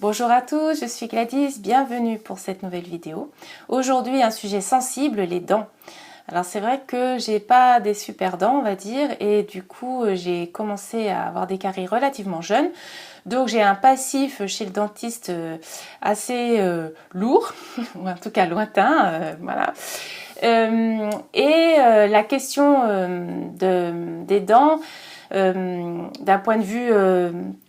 Bonjour à tous, je suis Gladys, bienvenue pour cette nouvelle vidéo. Aujourd'hui, un sujet sensible, les dents. Alors c'est vrai que j'ai pas des super dents, on va dire, et du coup j'ai commencé à avoir des caries relativement jeunes. Donc j'ai un passif chez le dentiste assez lourd, ou en tout cas lointain, voilà. La question des dents, d'un point de vue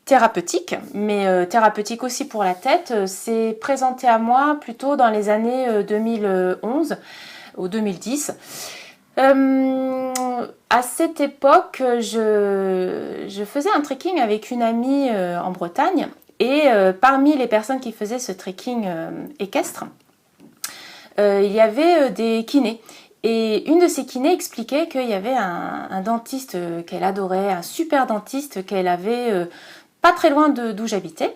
thérapeutique, mais thérapeutique aussi pour la tête, c'est présenté à moi plutôt dans les années 2011 ou 2010. À cette époque, je faisais un trekking avec une amie en Bretagne et parmi les personnes qui faisaient ce trekking équestre, il y avait des kinés. Et une de ces kinés expliquait qu'il y avait un dentiste qu'elle adorait, un super dentiste qu'elle avait pas très loin d'où j'habitais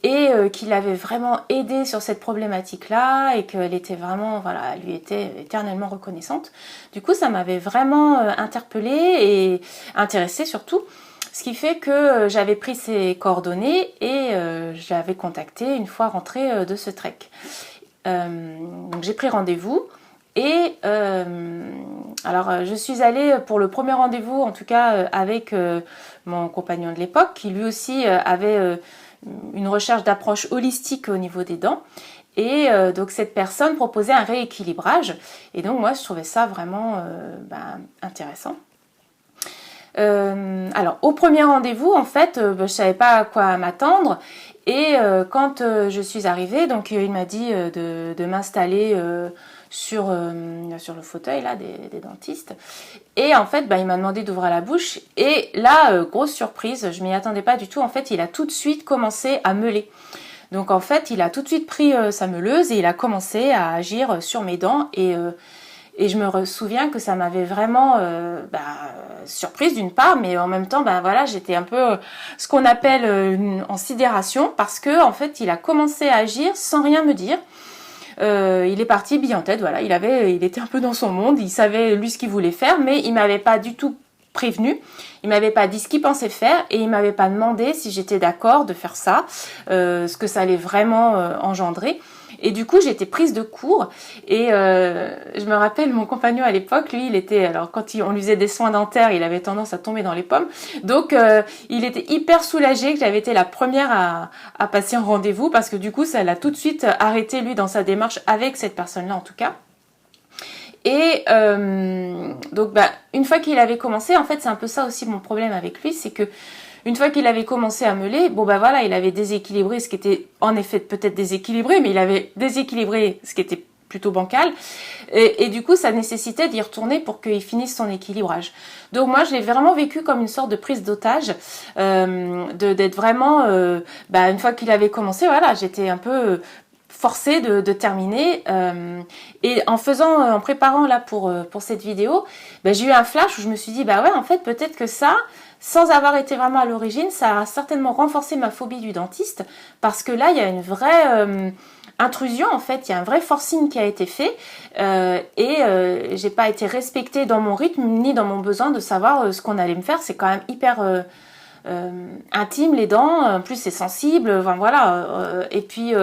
et qui l'avait vraiment aidée sur cette problématique-là et qu'elle était vraiment, voilà, elle lui était éternellement reconnaissante. Du coup, ça m'avait vraiment interpellée et intéressée surtout. Ce qui fait que j'avais pris ses coordonnées et je l'avais contactée une fois rentrée de ce trek. Donc j'ai pris rendez-vous. Et alors je suis allée pour le premier rendez-vous, en tout cas avec mon compagnon de l'époque, qui lui aussi avait une recherche d'approche holistique au niveau des dents. Et donc cette personne proposait un rééquilibrage. Et donc moi je trouvais ça vraiment intéressant. Alors au premier rendez-vous, en fait, je savais pas à quoi m'attendre. Et quand je suis arrivée, donc il m'a dit de m'installer sur le fauteuil là des dentistes. Et en fait, il m'a demandé d'ouvrir la bouche. Et là, grosse surprise, je m'y attendais pas du tout. En fait, il a tout de suite commencé à meuler. Donc en fait, il a tout de suite pris sa meuleuse et il a commencé à agir sur mes dents. Et je me souviens que ça m'avait vraiment surprise d'une part, mais en même temps, voilà, j'étais un peu ce qu'on appelle en sidération parce que en fait, il a commencé à agir sans rien me dire. Il est parti bille en tête, voilà, il était un peu dans son monde, il savait lui ce qu'il voulait faire, mais il m'avait pas du tout prévenu, il m'avait pas dit ce qu'il pensait faire et il m'avait pas demandé si j'étais d'accord de faire ça, ce que ça allait vraiment engendrer. Et du coup, j'étais prise de court et je me rappelle mon compagnon à l'époque, lui, il était, alors quand on lui faisait des soins dentaires, il avait tendance à tomber dans les pommes. Donc, il était hyper soulagé que j'avais été la première à passer un rendez-vous parce que du coup, ça l'a tout de suite arrêté, lui, dans sa démarche avec cette personne-là, en tout cas. Et donc, une fois qu'il avait commencé, en fait, c'est un peu ça aussi mon problème avec lui, c'est que une fois qu'il avait commencé à meuler, voilà, il avait déséquilibré ce qui était en effet peut-être déséquilibré, mais il avait déséquilibré ce qui était plutôt bancal. Et du coup, ça nécessitait d'y retourner pour qu'il finisse son équilibrage. Donc moi, je l'ai vraiment vécu comme une sorte de prise d'otage, d'être vraiment, une fois qu'il avait commencé, voilà, j'étais un peu forcée de terminer. Et en préparant là pour cette vidéo, j'ai eu un flash où je me suis dit, ouais, en fait, peut-être que ça, sans avoir été vraiment à l'origine, ça a certainement renforcé ma phobie du dentiste parce que là, il y a une vraie intrusion, en fait, il y a un vrai forcing qui a été fait et j'ai pas été respectée dans mon rythme ni dans mon besoin de savoir ce qu'on allait me faire. C'est quand même hyper intime les dents, en plus c'est sensible, enfin voilà, et puis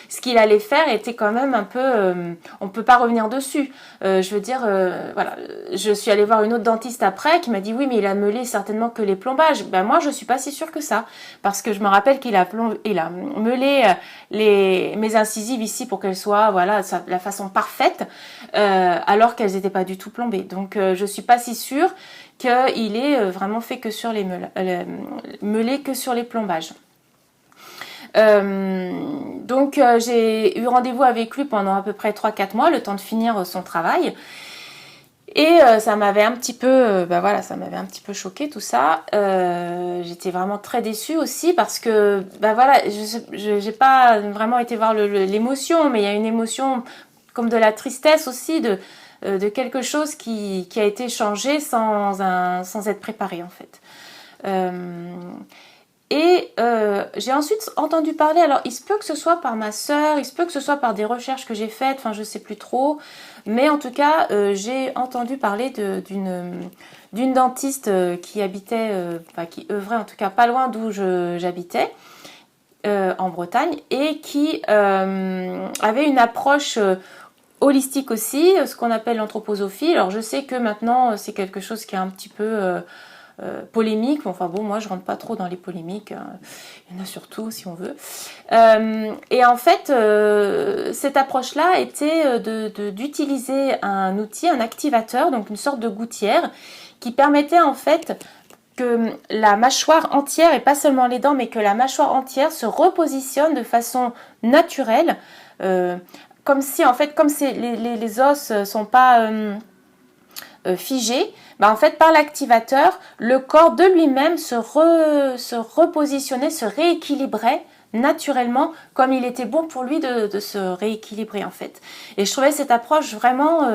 ce qu'il allait faire était quand même un peu, on peut pas revenir dessus, je veux dire, voilà, je suis allée voir une autre dentiste après qui m'a dit oui mais il a meulé certainement que les plombages. Moi je suis pas si sûre que ça, parce que je me rappelle qu'il a meulé mes incisives ici pour qu'elles soient, voilà, la façon parfaite, alors qu'elles étaient pas du tout plombées, donc je suis pas si sûre qu'il est vraiment fait que sur les meulé que sur les plombages. Donc j'ai eu rendez-vous avec lui pendant à peu près 3-4 mois, le temps de finir son travail. Et ça m'avait un petit peu, ça m'avait un petit peu choqué tout ça. J'étais vraiment très déçue aussi parce que, je j'ai pas vraiment été voir l'émotion, mais il y a une émotion comme de la tristesse aussi de quelque chose qui a été changé sans être préparé en fait. J'ai ensuite entendu parler, alors il se peut que ce soit par ma sœur, il se peut que ce soit par des recherches que j'ai faites, enfin je sais plus trop, mais en tout cas j'ai entendu parler d'une dentiste qui habitait, qui œuvrait en tout cas pas loin d'où j'habitais, en Bretagne et qui avait une approche holistique aussi, ce qu'on appelle l'anthroposophie. Alors je sais que maintenant c'est quelque chose qui est un petit peu polémique, enfin bon, moi je rentre pas trop dans les polémiques, il y en a surtout si on veut. Et en fait, cette approche-là était d'utiliser un outil, un activateur, donc une sorte de gouttière, qui permettait en fait que la mâchoire entière, et pas seulement les dents, mais que la mâchoire entière se repositionne de façon naturelle, comme si en fait, comme les os sont pas figés, en fait par l'activateur, le corps de lui-même se repositionnait, se rééquilibrait naturellement, comme il était bon pour lui de se rééquilibrer en fait. Et je trouvais cette approche vraiment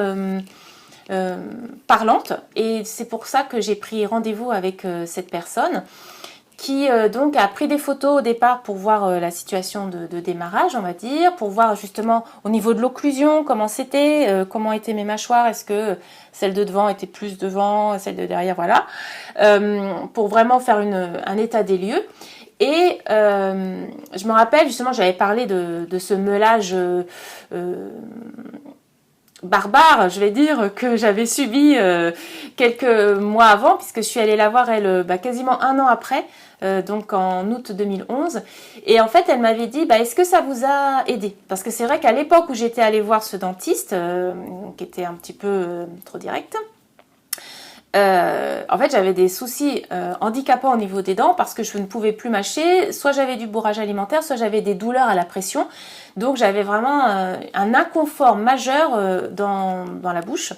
parlante, et c'est pour ça que j'ai pris rendez-vous avec cette personne qui donc a pris des photos au départ pour voir la situation de démarrage, on va dire, pour voir justement au niveau de l'occlusion comment c'était, comment étaient mes mâchoires, est-ce que celle de devant était plus devant, celle de derrière, voilà, pour vraiment faire un état des lieux. Et je me rappelle justement, j'avais parlé de ce meulage barbare, je vais dire, que j'avais subi quelques mois avant, puisque je suis allée la voir elle quasiment un an après, donc en août 2011. Et en fait, elle m'avait dit, est-ce que ça vous a aidé? Parce que c'est vrai qu'à l'époque où j'étais allée voir ce dentiste, qui était un petit peu trop direct, en fait, j'avais des soucis handicapants au niveau des dents parce que je ne pouvais plus mâcher. Soit j'avais du bourrage alimentaire, soit j'avais des douleurs à la pression. Donc, j'avais vraiment un inconfort majeur dans la bouche.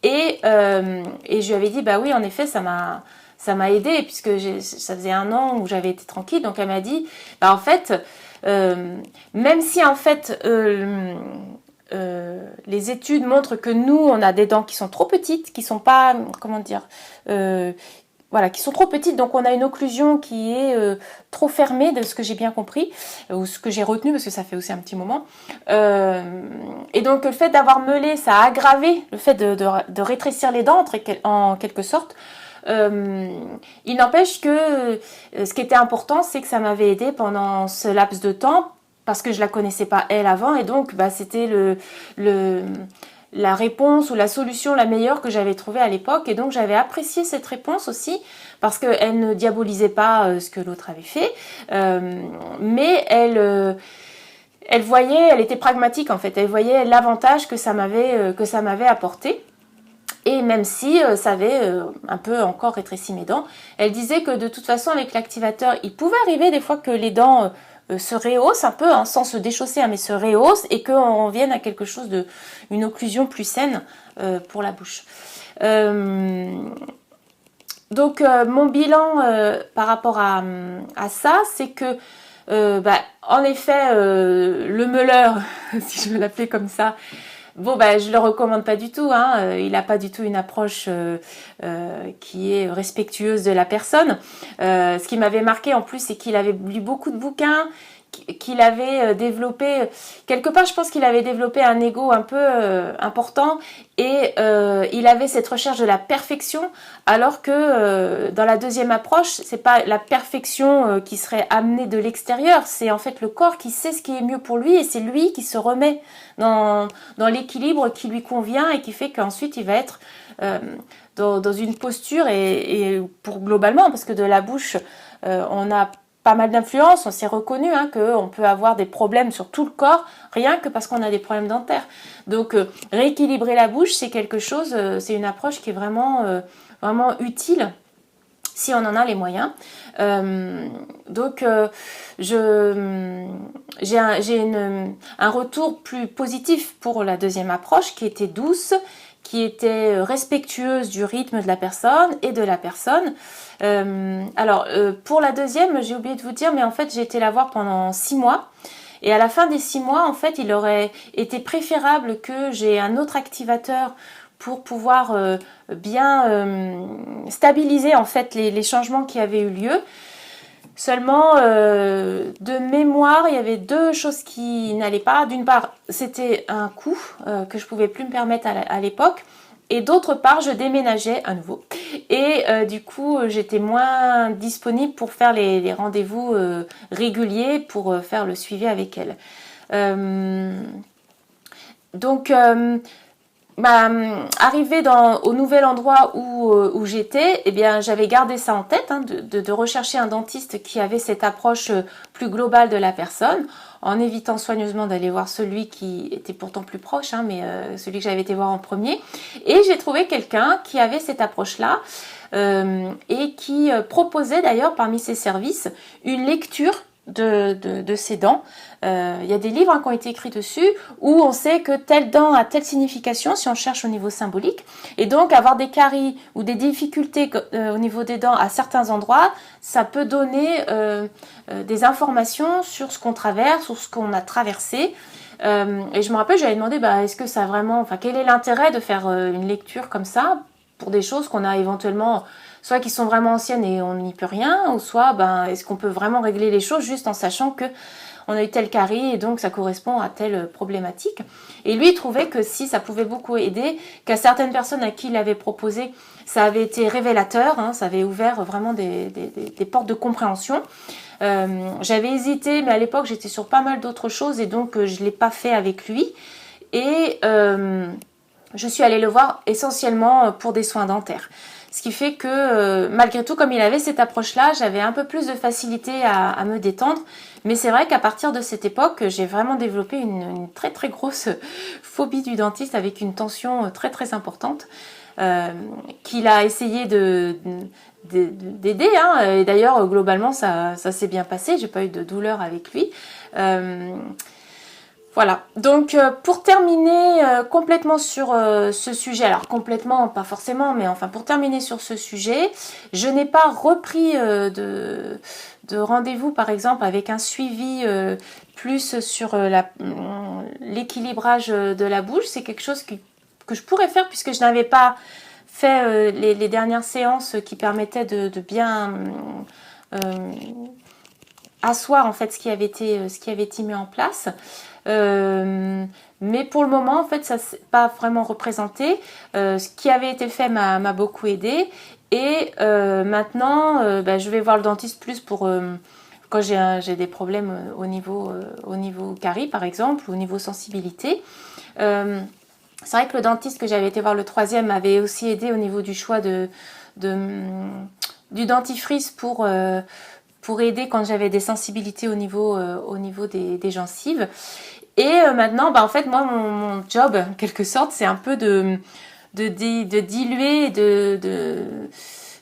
Et je lui avais dit, oui, en effet, ça m'a aidé puisque ça faisait un an où j'avais été tranquille. Donc, elle m'a dit, en fait, même si en fait... les études montrent que nous, on a des dents qui sont trop petites, qui sont pas, comment dire, voilà, qui sont trop petites, donc on a une occlusion qui est trop fermée, de ce que j'ai bien compris, ou ce que j'ai retenu, parce que ça fait aussi un petit moment. Et donc le fait d'avoir meulé, ça a aggravé le fait de rétrécir les dents, en quelque sorte. Il n'empêche que ce qui était important, c'est que ça m'avait aidé pendant ce laps de temps, parce que je la connaissais pas elle avant, et donc c'était la réponse ou la solution la meilleure que j'avais trouvée à l'époque. Et donc j'avais apprécié cette réponse aussi, parce qu'elle ne diabolisait pas ce que l'autre avait fait, mais elle voyait, elle était pragmatique en fait, elle voyait l'avantage que ça m'avait apporté. Et même si ça avait un peu encore rétréci mes dents, elle disait que de toute façon avec l'activateur, il pouvait arriver des fois que les dents se rehaussent un peu, sans se déchausser, mais se rehaussent, et qu'on vienne à quelque chose une occlusion plus saine pour la bouche. Donc mon bilan par rapport à ça, c'est que en effet le meuleur, si je veux l'appeler comme ça, je le recommande pas du tout, hein. Il n'a pas du tout une approche qui est respectueuse de la personne. Ce qui m'avait marqué en plus, c'est qu'il avait lu beaucoup de bouquins, qu'il avait développé, quelque part je pense qu'il avait développé un ego un peu important, et il avait cette recherche de la perfection, alors que dans la deuxième approche, c'est pas la perfection qui serait amenée de l'extérieur, c'est en fait le corps qui sait ce qui est mieux pour lui, et c'est lui qui se remet dans l'équilibre qui lui convient, et qui fait qu'ensuite il va être dans une posture, et pour globalement, parce que de la bouche on a pas mal d'influence, on s'est reconnu qu'on peut avoir des problèmes sur tout le corps, rien que parce qu'on a des problèmes dentaires. Donc rééquilibrer la bouche, c'est quelque chose, c'est une approche qui est vraiment, vraiment utile si on en a les moyens. Donc j'ai un retour plus positif pour la deuxième approche, qui était douce, qui était respectueuse du rythme de la personne et de la personne. Pour la deuxième, j'ai oublié de vous dire, mais en fait j'ai été la voir pendant 6 mois, et à la fin des 6 mois, en fait, il aurait été préférable que j'ai un autre activateur pour pouvoir bien stabiliser en fait les changements qui avaient eu lieu. Seulement, de mémoire, il y avait 2 choses qui n'allaient pas. D'une part, c'était un coût que je pouvais plus me permettre à l'époque. Et d'autre part, je déménageais à nouveau. Et du coup, j'étais moins disponible pour faire les rendez-vous réguliers, pour faire le suivi avec elle. Donc, arrivée au nouvel endroit où j'étais, eh bien, j'avais gardé ça en tête, hein, de rechercher un dentiste qui avait cette approche plus globale de la personne, en évitant soigneusement d'aller voir celui qui était pourtant plus proche, hein, mais celui que j'avais été voir en premier. Et j'ai trouvé quelqu'un qui avait cette approche-là et qui proposait d'ailleurs parmi ses services une lecture de ses dents. Il y a des livres qui ont été écrits dessus où on sait que telle dent a telle signification si on cherche au niveau symbolique, et donc avoir des caries ou des difficultés au niveau des dents à certains endroits, ça peut donner des informations sur ce qu'on traverse, sur ce qu'on a traversé. Et je me rappelle, j'avais demandé est-ce que ça vraiment, enfin quel est l'intérêt de faire une lecture comme ça pour des choses qu'on a éventuellement soit qui sont vraiment anciennes et on n'y peut rien, ou soit est-ce qu'on peut vraiment régler les choses juste en sachant que on a eu telle carie et donc ça correspond à telle problématique. Et lui, il trouvait que si ça pouvait beaucoup aider, qu'à certaines personnes à qui il avait proposé, ça avait été révélateur, hein, ça avait ouvert vraiment des portes de compréhension. J'avais hésité, mais à l'époque j'étais sur pas mal d'autres choses et donc je ne l'ai pas fait avec lui. Et je suis allée le voir essentiellement pour des soins dentaires. Ce qui fait que malgré tout, comme il avait cette approche-là, j'avais un peu plus de facilité à me détendre. Mais c'est vrai qu'à partir de cette époque, j'ai vraiment développé une très très grosse phobie du dentiste avec une tension très très importante qu'il a essayé d'aider. Hein. Et d'ailleurs, globalement, ça s'est bien passé. J'ai pas eu de douleur avec lui. Voilà, donc pour terminer complètement sur ce sujet, alors complètement, pas forcément, mais enfin pour terminer sur ce sujet, je n'ai pas repris de rendez-vous par exemple avec un suivi plus sur l'équilibrage de la bouche. C'est quelque chose que je pourrais faire puisque je n'avais pas fait les dernières séances qui permettaient de bien asseoir en fait ce qui avait été mis en place. Mais pour le moment en fait ça s'est pas vraiment représenté. Ce qui avait été fait m'a beaucoup aidé et maintenant je vais voir le dentiste plus pour quand j'ai des problèmes au niveau carie par exemple, au niveau sensibilité. C'est vrai que le dentiste que j'avais été voir le troisième m'avait aussi aidé au niveau du choix du dentifrice pour aider quand j'avais des sensibilités au niveau des gencives. Et maintenant, en fait, moi, mon job, en quelque sorte, c'est un peu de diluer,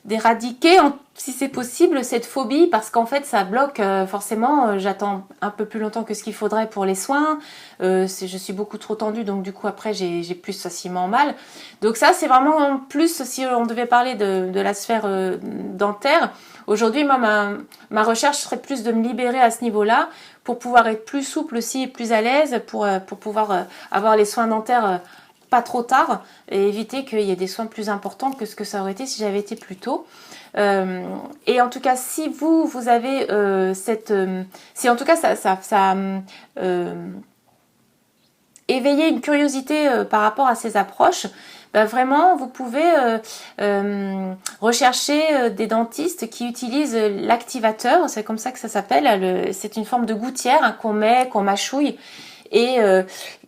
d'éradiquer, si c'est possible, cette phobie, parce qu'en fait, ça bloque forcément. J'attends un peu plus longtemps que ce qu'il faudrait pour les soins. Je suis beaucoup trop tendue, donc du coup, après, j'ai plus facilement mal. Donc ça, c'est vraiment plus, si on devait parler de la sphère dentaire. Aujourd'hui, moi, ma recherche serait plus de me libérer à ce niveau-là pour pouvoir être plus souple aussi et plus à l'aise pour pouvoir avoir les soins dentaires pas trop tard et éviter qu'il y ait des soins plus importants que ce que ça aurait été si j'avais été plus tôt. Et en tout cas, si vous avez si en tout cas ça éveillé une curiosité par rapport à ces approches, vraiment vous pouvez rechercher des dentistes qui utilisent l'activateur, c'est comme ça que ça s'appelle, c'est une forme de gouttière qu'on mâchouille. Et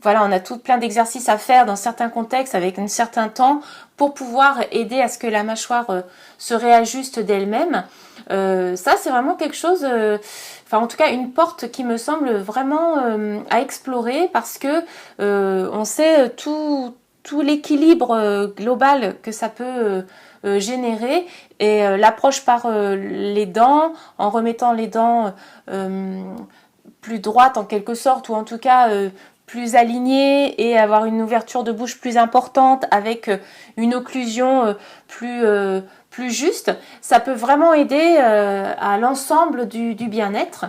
voilà, on a tout plein d'exercices à faire dans certains contextes avec un certain temps pour pouvoir aider à ce que la mâchoire se réajuste d'elle-même. Ça, c'est vraiment quelque chose, enfin en tout cas une porte qui me semble vraiment à explorer parce que on sait tout l'équilibre global que ça peut générer et l'approche par les dents, en remettant les dents plus droite en quelque sorte, ou en tout cas plus alignée et avoir une ouverture de bouche plus importante avec une occlusion plus juste, ça peut vraiment aider à l'ensemble du bien-être.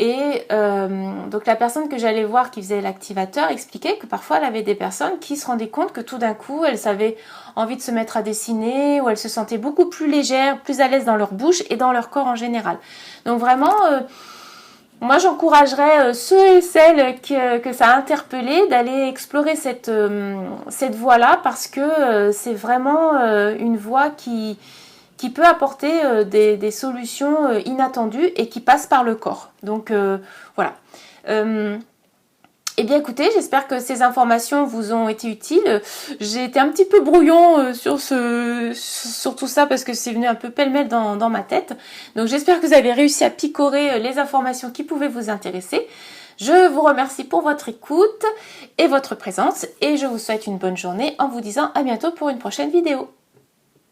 Et donc la personne que j'allais voir qui faisait l'activateur expliquait que parfois elle avait des personnes qui se rendaient compte que tout d'un coup elles avaient envie de se mettre à dessiner ou elles se sentaient beaucoup plus légères, plus à l'aise dans leur bouche et dans leur corps en général. Donc vraiment Moi, j'encouragerais ceux et celles que ça a interpellé d'aller explorer cette voie-là parce que c'est vraiment une voie qui peut apporter des solutions inattendues et qui passe par le corps. Donc voilà. Eh bien écoutez, j'espère que ces informations vous ont été utiles. J'ai été un petit peu brouillon sur tout ça parce que c'est venu un peu pêle-mêle dans ma tête. Donc j'espère que vous avez réussi à picorer les informations qui pouvaient vous intéresser. Je vous remercie pour votre écoute et votre présence et je vous souhaite une bonne journée en vous disant à bientôt pour une prochaine vidéo.